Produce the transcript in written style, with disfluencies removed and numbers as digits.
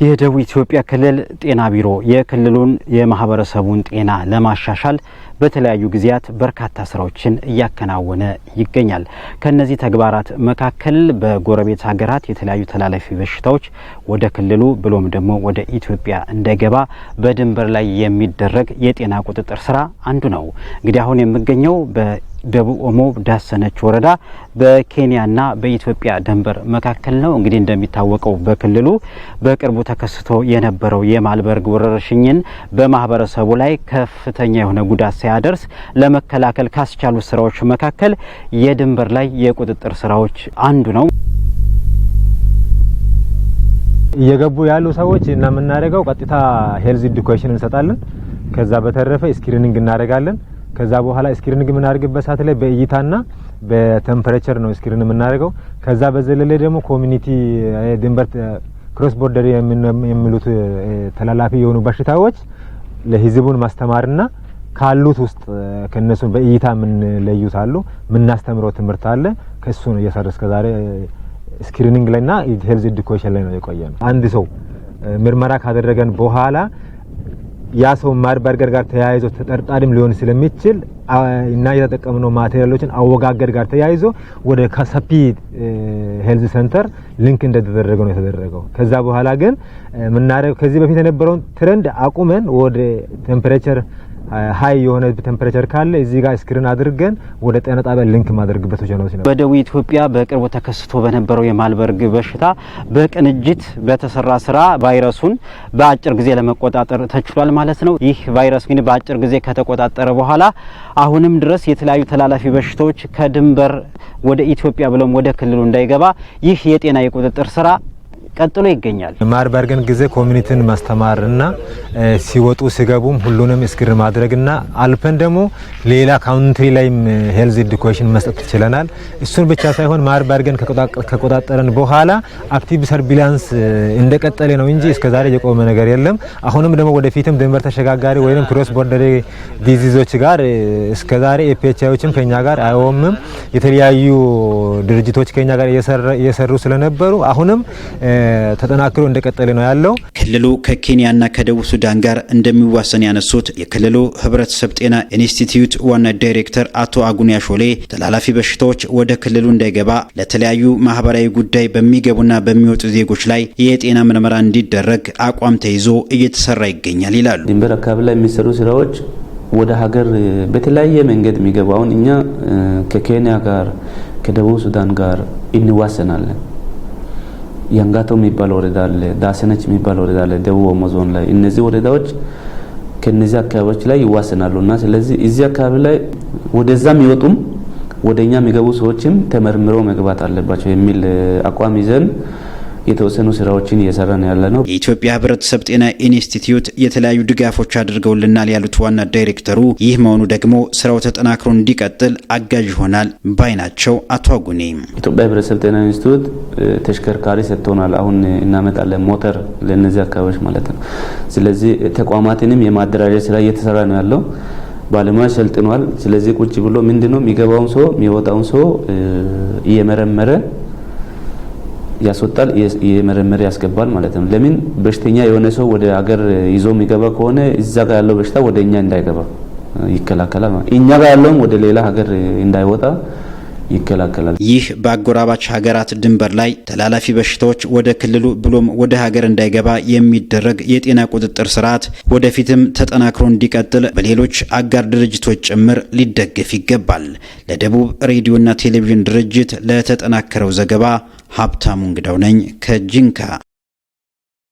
የደቡብ ኢትዮጵያ ክልል ጤና ቢሮ የክልሉን የማህበረሰቡን ጤና ለማሻሻል በተለያዩ ጊዜያት በርካታ ስራዎችን እያከናወነ ይገኛል። ከነዚህ ተግባራት መካከል በጎረቤት ሀገራት የተለያዩ ተላላፊ በሽታዎች ወደ ክልሉ ብሎም ደግሞ ወደ ኢትዮጵያ እንደገባ በድንበር ላይ የሚደረግ የጤና ቁጥጥር ስራ አንዱ ነው። እንግዲህ አሁን የምገኘው በደቡብ ኦሞ ዳሰነች ወረዳ በኬንያና በኢትዮጵያ ድንበር መካከል ነው። እንግዲህ እንደሚታወቀው በክልሉ በቅርቡ ተከስቶ የነበረው የማልበርግ ወረርሽኝን በማህበረሰቡ ላይ ከፍተኛ የሆነ ጉዳት ሲያደርስ ለመከላከል ካስቻሉ ስራዎች መካከል የድንበር ላይ የቁጥጥር ስራዎች አንዱ ነው። እየገቡ ያሉ ሰዎች እና የምናደርገው ቀጥታ ሄልዝ ኤዱኬሽን እንሰጣለን። ከዛ በተረፈ ስክሪኒንግ እናደርጋለን። ከዛ በኋላ ስክሪኒንግ የምናደርግበት ሰዓት ላይ በእይታና በቴምፐሬቸር ነው ስክሪን የምናደርገው። ከዛ በዘለለ ደግሞ ኮሚኒቲ ድንበር ክሮስ ቦርደር የሚሉት ተላላፊ የሆኑ በሽታዎች ለህዝቡን ማስተማርና ካሉት ውስጥ ከነሱ በእይታ ምን ለዩት አሉ ምናስተምረው ትምህርት አለ። ከሱ ነው እየሰራን እስከዛሬ ስክሪኒንግ ላይና ሄልዝ ኤዱኬሽን ላይ ነው የቆየነው። አንድ ሰው ምርመራ ካደረገን በኋላ ያ ሰው ማርበርገር ጋር ተያይዞ ተጠርጣሪም ሊሆን ስለሚችል እና የተጠቀምነው ማቴሪያሎችን አወጋገድ ጋር ተያይዞ ወደ ካሳፒ ሄልዝ ሴንተር ሊንክ እንደተደረገው ነው የተደረገው። ከዛ በኋላ ግን ምናረው ከዚህ በፊት የነበረውን ትሬንድ አቁመን ወደ ቴምፐሬቸር ሃይ የሆነ ቴምፐሬቸር ካለ እዚህ ጋር ስክሪን አድርገን ወደ ጤና ጣቢያ ሊንክ ማድረግበት ነው። በደቡብ ኢትዮጵያ በቅርቡ ተከስቶ በነበረው የማልበርግ በሽታ በቅንጅት በተሰራ ስራ ቫይረሱን በአጭር ጊዜ ለመቆጣጠር ተችሏል ማለት ነው። ይህ ቫይረስ ግን በአጭር ጊዜ ከተቆጣጠረ በኋላ አሁንም ድረስ የተለያዩ ተላላፊ በሽታዎች ከድንበር ወደ ኢትዮጵያ ብሎም ወደ ክልሉ እንዳይገባ ይህ የጤና የቁጥጥር ስራ ቀጥሎ ይገኛል። ማርበርግን ጊዜ ኮሚኒቲን ማስተማርና ሲወጡ ሲገቡም ሁሉንም ስክሪን ማድረግና አልፈን ደግሞ ሌላ ካውንትሪ ላይም ሄልዝ ኤዱኬሽን መስጠት ይችላል። እሱን ብቻ ሳይሆን ማርበርግን ከቆጣጠረን በኋላ አክቲቭ ሰርቪላንስ እንደቀጠለ ነው እንጂ እስከዛሬ የቆመ ነገር የለም። አሁንም ደግሞ ወደፊትም ድንበር ተሸጋጋሪ ወይንም ክሮስ ቦርደር ዲዚዞች ጋር እስከዛሬ ኤፒኤችአይዎችም ከኛ ጋር አይወምም የተለያዩ ድርጅቶች ከኛ ጋር እየሰሩ ስለነበሩ አሁንም ተጠናክሮ እንደቀጠለ ነው ያለው። ክልሉ ከኬንያና ከደቡብ ሱዳን ጋር እንደሚዋሰን ያነሱት የክልሉ ህብረተሰብ ጤና ኢንስቲትዩት ዋና ዳይሬክተር አቶ አጉኒያ ሾሌ ተላላፊ በሽታዎች ወደ ክልሉ እንዳይገባ ለተለያዩ ማህበራዊ ጉዳይ በሚገቡና በሚወጡ ዜጎች ላይ የጤና ምርመራ እንዲደረግ አቋም ተይዞ እየተሰራ ይገኛል ይላሉ። ድንበር አካባቢ ላይ የሚሰሩ ስራዎች ወደ ሀገር በተለያየ መንገድ የሚገባውን እኛ ከኬንያ ጋር ከደቡብ ሱዳን ጋር እንዋሰናለን። ያንጋቶ የሚባል ወረዳ አለ፣ ዳሰነች የሚባል ወረዳ አለ ደቡብ ኦሞ ዞን ላይ። እነዚህ ወረዳዎች ከነዚህ አካባቢዎች ላይ ይዋሰናሉና ስለዚህ እዚህ አካባቢ ላይ ወደዛም ይወጡም ወደኛ የሚገቡ ሰዎችም ተመርምረው መግባት አለባቸው የሚል አቋም ይዘን የተወሰኑ ስራዎችን እየሰራን ያለ ነው። የኢትዮጵያ ህብረተሰብ ጤና ኢንስቲትዩት የተለያዩ ድጋፎች አድርገውልናል ያሉት ዋና ዳይሬክተሩ ይህ መሆኑ ደግሞ ስራው ተጠናክሮ እንዲቀጥል አጋዥ ይሆናል ባይ ናቸው። አቶ አጉኔ ኢትዮጵያ ህብረተሰብ ጤና ኢንስቲትዩት ተሽከርካሪ ሰጥቶናል። አሁን እናመጣለን ሞተር ለነዚህ አካባቢዎች ማለት ነው። ስለዚህ ተቋማትንም የማደራጀት ስራ እየተሰራ ነው ያለው። ባለሙያ ሰልጥኗል። ስለዚህ ቁጭ ብሎ ምንድነው የሚገባውን ሰው የሚወጣውን ሰው እየመረመረ ያስወጣል የመረመሪያ ያስገባል ማለት ነው። ለምን በሽተኛ የሆነ ሰው ወደ ሀገር ይዞ የሚገባ ከሆነ እዛ ጋር ያለው በሽታ ወደኛ እንዳይገባ ይከላከላል። እኛ ጋር ያለውም ወደ ሌላ ሀገር እንዳይወጣ ይከላከላል። ይህ በአጎራባች ሀገራት ድንበር ላይ ተላላፊ በሽታዎች ወደ ክልሉ ብሎም ወደ ሀገር እንዳይገባ የሚደረግ የጤና ቁጥጥር ስርዓት ወደፊትም ተጠናክሮ እንዲቀጥል በሌሎች አጋር ድርጅቶች ጭምር ሊደገፍ ይገባል። ለደቡብ ሬዲዮና ቴሌቪዥን ድርጅት ለተጠናከረው ዘገባ ሀብታሙ እንግዳው ነኝ ከጂንካ።